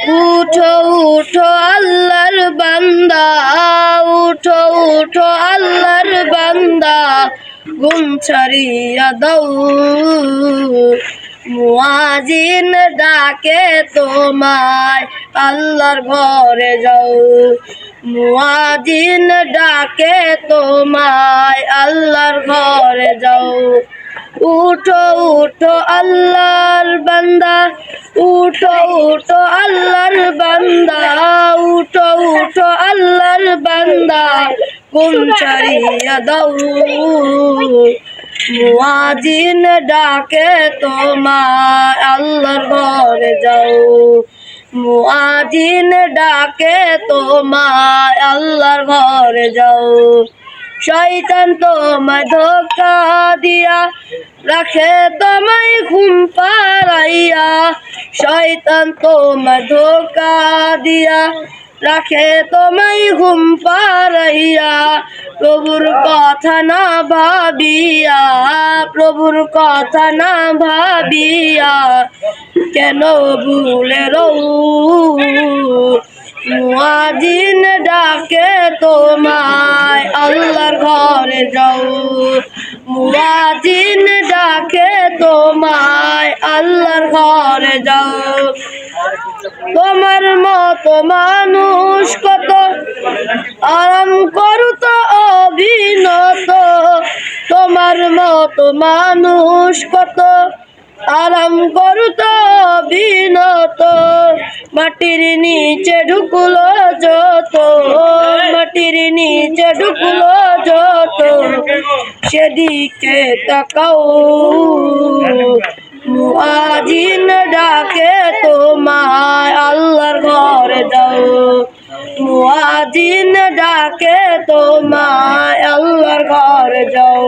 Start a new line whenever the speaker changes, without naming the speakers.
উঠো উঠো আল্লাহর বান্দা, উঠো উঠো আল্লাহর বান্দা, ঘুম ছাড়িয়া দাও। মুয়াজ্জিন ডাকে তোমায়, আল্লাহর ঘরে যাও। মুয়াজ্জিন ডাকে তোমায়, আল্লাহর ঘরে যাও। উঠো উঠো আল্লাহর বান্দা, উঠো উঠো আল্লাহর বান্দা, উঠো উঠো আল্লাহর বান্দা, ঘুম ছাড়িয়া দাও। মুয়াজ্জিন ডাকে তোমায়, আল্লাহর ঘরে যাও। মুয়াজ্জিন ডাকে তোমায়, আল্লাহর ঘরে যাও। শয়তান তোমায় ধোঁকা দিয়া রাখে তোমায় ঘুম পাড়াইয়া। শয়তান তোমায় ধোঁকা দিয়া রাখে তোমায় ঘুম পাড়াইয়া। প্রভুর কথা না ভাবিয়া, প্রভুর কথা না ভাবিয়া, কেন ভুলে রও। মুয়াজ্জিন ডাকে তোমায়, আল্লাহর ঘরে যাও। মুয়াজ্জিন ডাকে তোমায়, আল্লাহর ঘরে যাও। তোমার মতো মানুষ কত আরাম করত অবিনত। তোমার মতো মানুষ কত আরাম করত অবিনত। মাটির নিচে ঢুকলো যত, মাটির নিচে ঢুকলো যত, সেদিকে তাকাও। মুয়াজ্জিন ডাকে তোমায়, আল্লাহর ঘরে যাও। মুয়াজ্জিন ডাকে তোমায়, আল্লাহর ঘরে যাও।